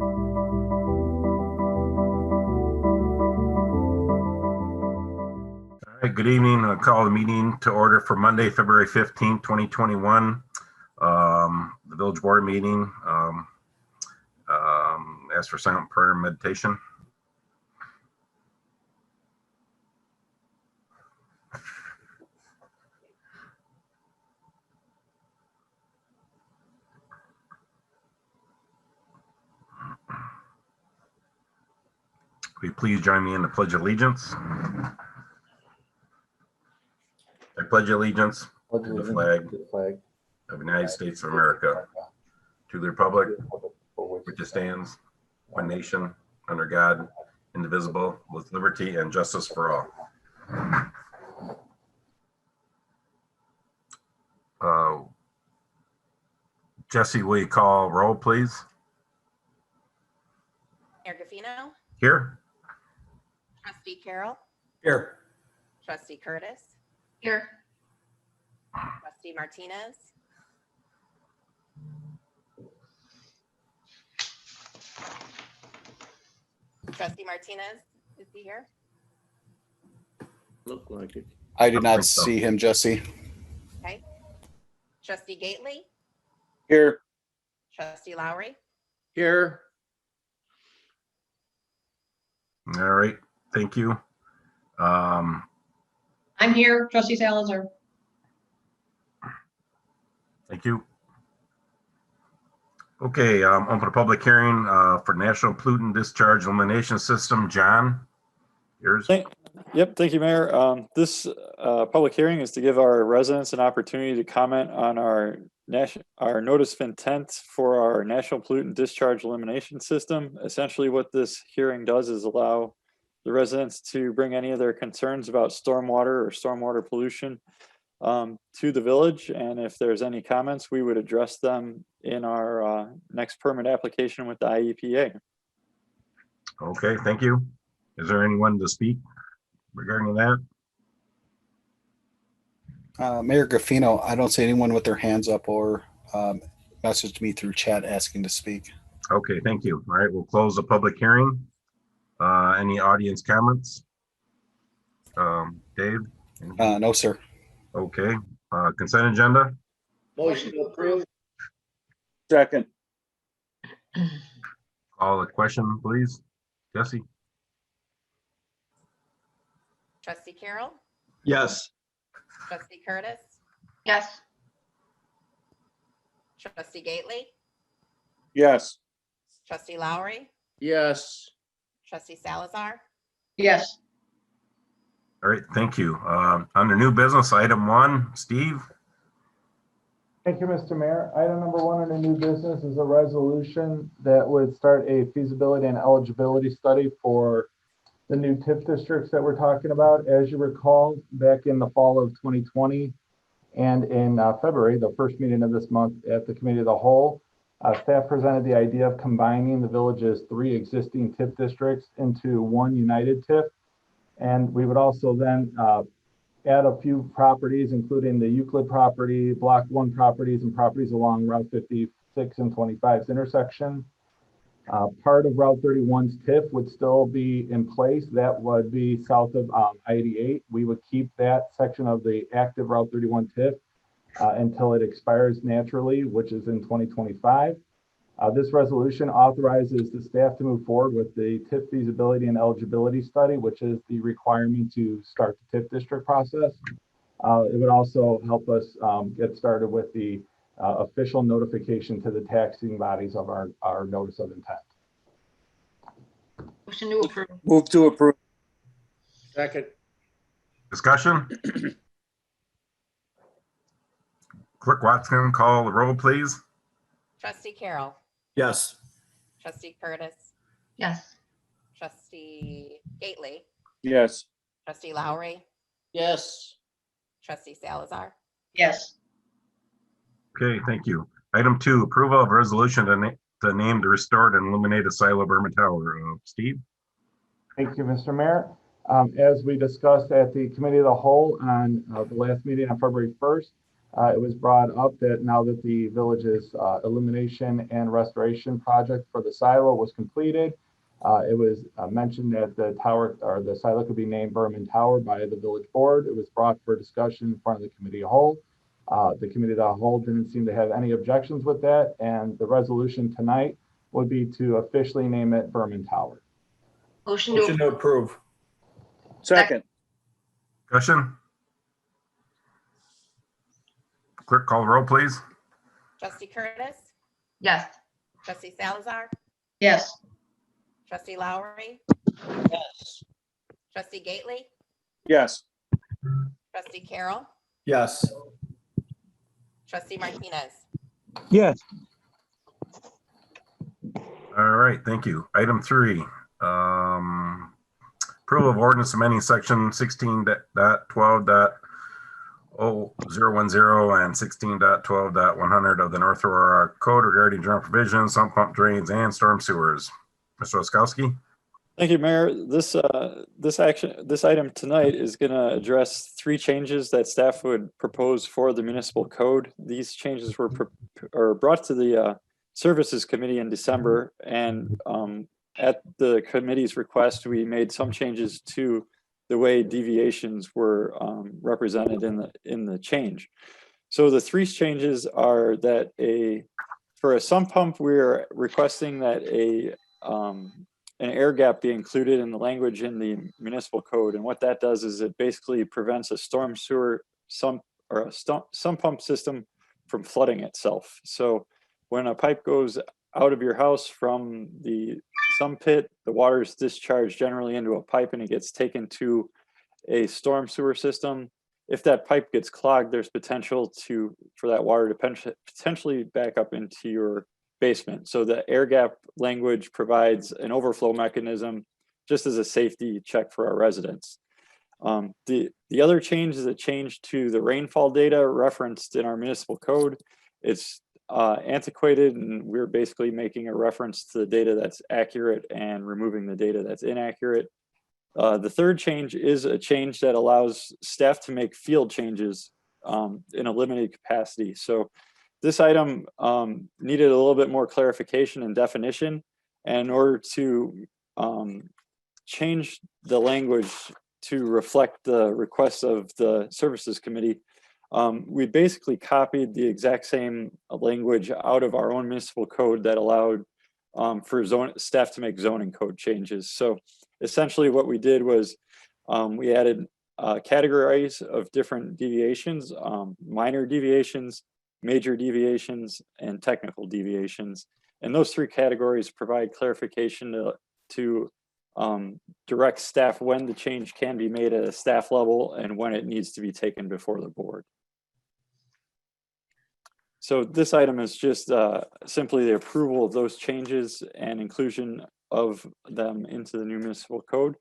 All right, good evening. I'll call the meeting to order for Monday, February 15th, 2021. The village board meeting. Ask for silent prayer and meditation. Will you please join me in the Pledge of Allegiance? I pledge allegiance to the flag of the United States of America, to the republic which stands, one nation, under God, indivisible, with liberty and justice for all. Jesse, will you call roll, please? Mayor Gaffino? Here. Trustee Carroll? Here. Trustee Curtis? Here. Trustee Martinez? Trustee Martinez, is he here? Look like it. I do I not think so. see him, Jesse. Okay. Trustee Gately? Here. Trustee Lowry? Here. All right, thank you. I'm here. Trustee Salazar. Thank you. Okay, open a public hearing for National Pollutant Discharge Elimination System. John, yours. Thank you, Mayor. This public hearing is to give our residents an opportunity to comment on our notice of intent for our National Pollutant Discharge Elimination System. Essentially, what this hearing does is allow the residents to bring any of their concerns about stormwater or stormwater pollution to the village, and if there's any comments, we would address them in our next permit application with the IEPA. Okay, thank you. Is there anyone to speak regarding that? Mayor Gaffino, I don't see anyone with their hands up or messaged me through chat asking to speak. Okay, thank you. All right, we'll close the public hearing. Any audience comments? Dave? No, sir. Okay, consent agenda? Motion to approve. Second. Call the question, please. Jesse? Trustee Carroll? Yes. Trustee Curtis? Yes. Trustee Gately? Yes. Trustee Lowry? Yes. Trustee Salazar? Yes. All right, thank you. Under new business, item 1, Steve? Thank you, Mr. Mayor. Item number 1 under new business is a resolution that would start a feasibility and eligibility study for the new TIF districts that we're talking about. As you recall, back in the fall of 2020 and in February, the first meeting of this month at the Committee of the Whole, staff presented the idea of combining the village's 3 existing TIF districts into one united TIF. And we would also then add a few properties, including the Euclid property, Block 1 properties, and properties along Route 56 and 25's intersection. Part of Route 31's TIF would still be in place. That would be south of I-88. We would keep that section of the active Route 31 TIF until it expires naturally, which is in 2025. This resolution authorizes the staff to move forward with the TIF feasibility and eligibility study, which is the requirement to start the TIF district process. It would also help us get started with the official notification to the taxing bodies of our notice of intent. Motion to approve. Move to approve. Second. Discussion? Clerk Watson, call the roll, please. Trustee Carroll? Yes. Trustee Curtis? Yes. Trustee Gately? Yes. Trustee Lowry? Yes. Trustee Salazar? Yes. Okay, thank you. Item 2, approval of resolution to name the restored and illuminated silo Burma Tower. Steve? Thank you, Mr. Mayor. As we discussed at the Committee of the Whole on the last meeting on February 1st, It was brought up that now that the village's elimination and restoration project for the silo was completed, it was mentioned that the tower or the silo could be named Berman Tower by the village board. It was brought for discussion in front of the committee of whole. The committee of the whole didn't seem to have any objections with that, and the resolution tonight would be to officially name it Berman Tower. Motion Motion to to approve. Second. Discussion? Clerk, call the roll, please. Trustee Curtis, yes. trustee Salazar, Yes. trustee Lowry, Yes. trustee Gately, Yes. trustee Carroll, Yes. trustee Martinez. Yes. All right, thank you. Item 3, approval of ordinance amending section 16.12.010 and 16.12.100 of the North Aurora Code regarding general provisions, sump pump drains, and storm sewers. Mr. Oskowski? Thank you, Mayor. This item tonight is going to address 3 changes that staff would propose for the municipal code. These changes were brought to the Services Committee in December, and at the committee's request, we made some changes to the way deviations were represented in the change. So the 3 changes are that for a sump pump, we're requesting that an air gap be included in the language in the municipal code. And what that does is it basically prevents a storm sewer sump pump system from flooding itself. So when a pipe goes out of your house from the sump pit, the water is discharged generally into a pipe and it gets taken to a storm sewer system. If that pipe gets clogged, there's potential for that water to potentially back up into your basement. So the air gap language provides an overflow mechanism just as a safety check for our residents. The other change is a change to the rainfall data referenced in our municipal code. It's antiquated, and we're basically making a reference to the data that's accurate and removing the data that's inaccurate. The third change is a change that allows staff to make field changes in a limited capacity. So this item needed a little bit more clarification and definition. And in order to change the language to reflect the requests of the Services Committee, we basically copied the exact same language out of our own municipal code that allowed for staff to make zoning code changes. So essentially what we did was we added categories of different deviations, minor deviations, major deviations, and technical deviations. And those 3 categories provide clarification to direct staff when the change can be made at a staff level and when it needs to be taken before the board. So this item is just simply the approval of those changes and inclusion of them into the new municipal code.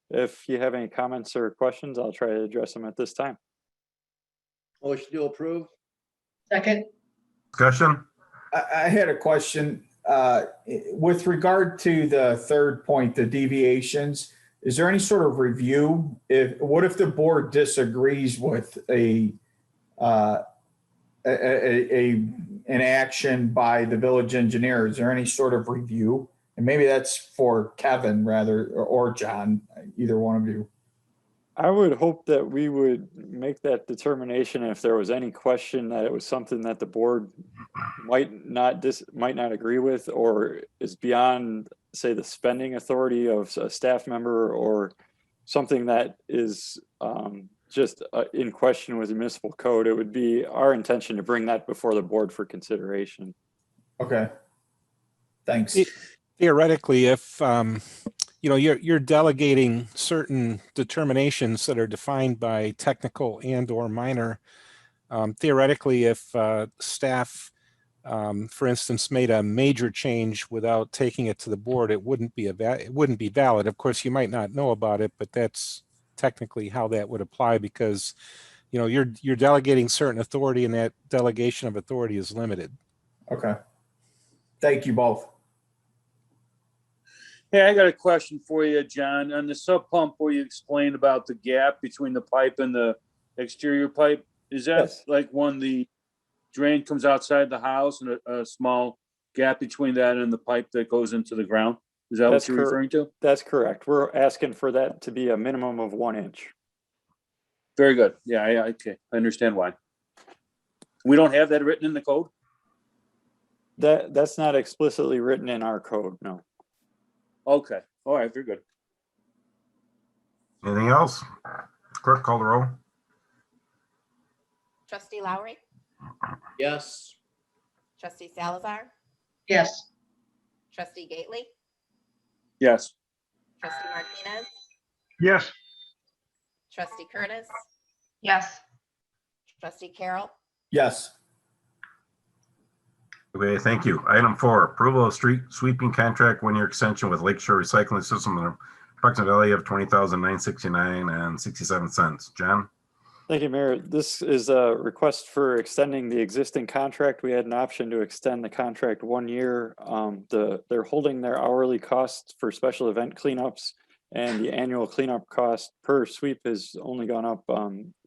If you have any comments or questions, I'll try to address them at this time. Motion to approve. Second, Discussion? I had a question. With regard to the third point, the deviations, is there any sort of review? What if the board disagrees with an action by the village engineer? Is there any sort of review? And maybe that's for Kevin rather, or John, either one of you. I would hope that we would make that determination if there was any question that it was something that the board might not agree with, or is beyond, say, the spending authority of a staff member, or something that is just in question with the municipal code. It would be our intention to bring that before the board for consideration. Okay. Thanks. Theoretically, if you're delegating certain determinations that are defined by technical and or minor, theoretically, if staff, for instance, made a major change without taking it to the board, it wouldn't be valid. Of course, you might not know about it, but that's technically how that would apply, because you're delegating certain authority, and that delegation of authority is limited. Okay. Thank you both. Hey, I got a question for you, John. On the sub pump where you explained about the gap between the pipe and the exterior pipe, Is that Yes. like when the drain comes outside the house and a small gap between that and the pipe that goes into the ground? Is that That's what you're referring to? That's correct. We're asking for that to be a minimum of 1 inch. Very good. Yeah, okay. I understand why. We don't have that written in the code? That's not explicitly written in our code, no. Okay. All right, very good. Anything else? Clerk, call the roll. Trustee Lowry, Yes. trustee Salazar, Yes. trustee Gately, Yes. trustee Martinez, Yes. trustee Curtis, Yes. trustee Carroll, Yes. Okay, thank you. Item 4, approval of street sweeping contract 1-year extension with Lakeshore Recycling System and approximate value of $20,969.67. John? Thank you, Mayor. This is a request for extending the existing contract. We had an option to extend the contract 1 year. They're holding their hourly costs for special event cleanups, and the annual cleanup cost per sweep has only gone up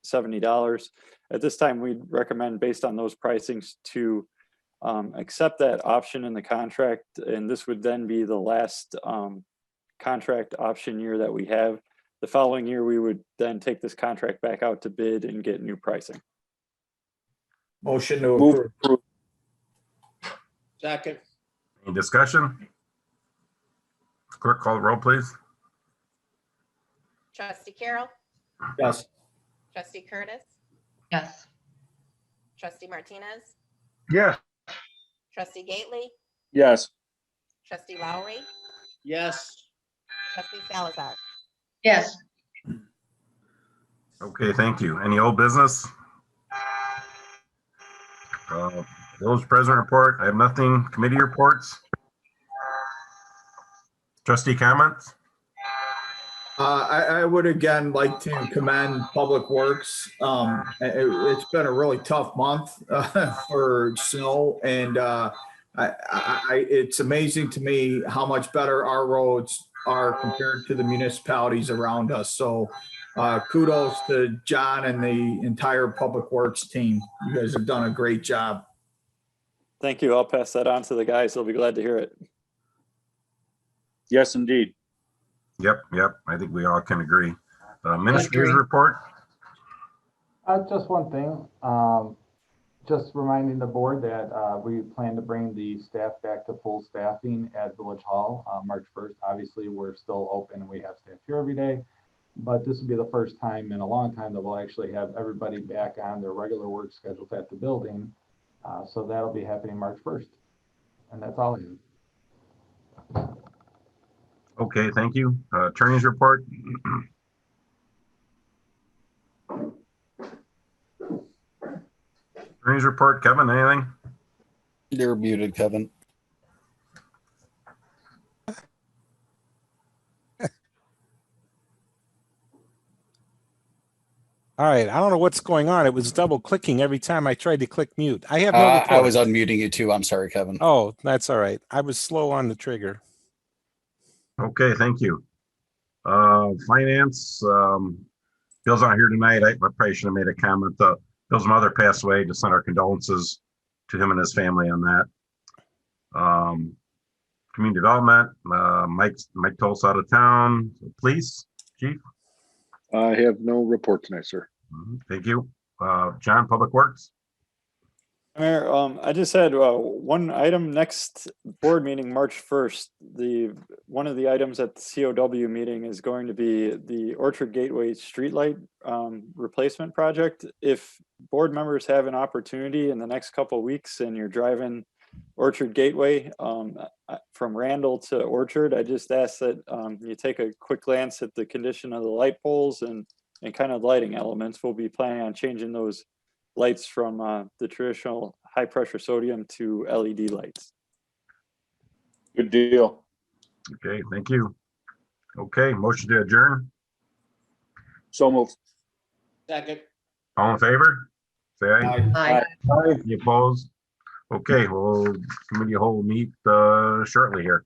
$70. At this time, we'd recommend, based on those pricings, to accept that option in the contract, and this would then be the last contract option year that we have. The following year, we would then take this contract back out to bid and get new pricing. Motion to Move approve. approve. Second. Any discussion? Clerk, call the roll, please. trustee Carroll, Yes. trustee Curtis, Yes. trustee Martinez, Yes. trustee Gately, Yes. trustee Lowry, Yes. trustee Salazar. Yes. Okay, thank you. Any old business? Village President report, I have nothing. Committee reports? Trustee comments? I would again like to commend Public Works. It's been a really tough month for snow, and it's amazing to me how much better our roads are compared to the municipalities around us. So kudos to John and the entire Public Works team. You guys have done a great job. Thank you. I'll pass that on to the guys. They'll be glad to hear it. Yes, indeed. Yep. I think we all can agree. Administrator's agree. report? Just one thing, just reminding the board that we plan to bring the staff back to full staffing at Village Hall March 1st. Obviously, we're still open and we have staff here every day, but this will be the first time in a long time that we'll actually have everybody back on their regular work schedules at the building. So that'll be happening March 1st. And that's all I have. Okay, thank you. Attorney's report? Attorney's report, Kevin, anything? You're muted, Kevin. All right. I don't know what's going on. It was double clicking every time I tried to click mute. I have no I report. was unmuting you too. I'm sorry, Kevin. Oh, that's all right. I was slow on the trigger. Okay, thank you. Finance, Bill's not here tonight. I probably should have made a comment. Bill's mother passed away. Just send our condolences to him and his family on that. Community development, Mike Tol's out of town. Police, chief? I have no report tonight, sir. Thank you. John, Public Works? Mayor, I just had one item. Next board meeting, March 1st. One of the items at the COW meeting is going to be the Orchard Gateway streetlight replacement project. If board members have an opportunity in the next couple of weeks and you're driving Orchard Gateway from Randall to Orchard, I just ask that you take a quick glance at the condition of the light poles and kind of lighting elements. We'll be planning on changing those lights from the traditional high pressure sodium to LED lights. Good deal. Okay, thank you. Okay, motion to adjourn. So moved. Second. All in favor? Say aye. Aye. Any opposed? Okay, well, committee will meet shortly here.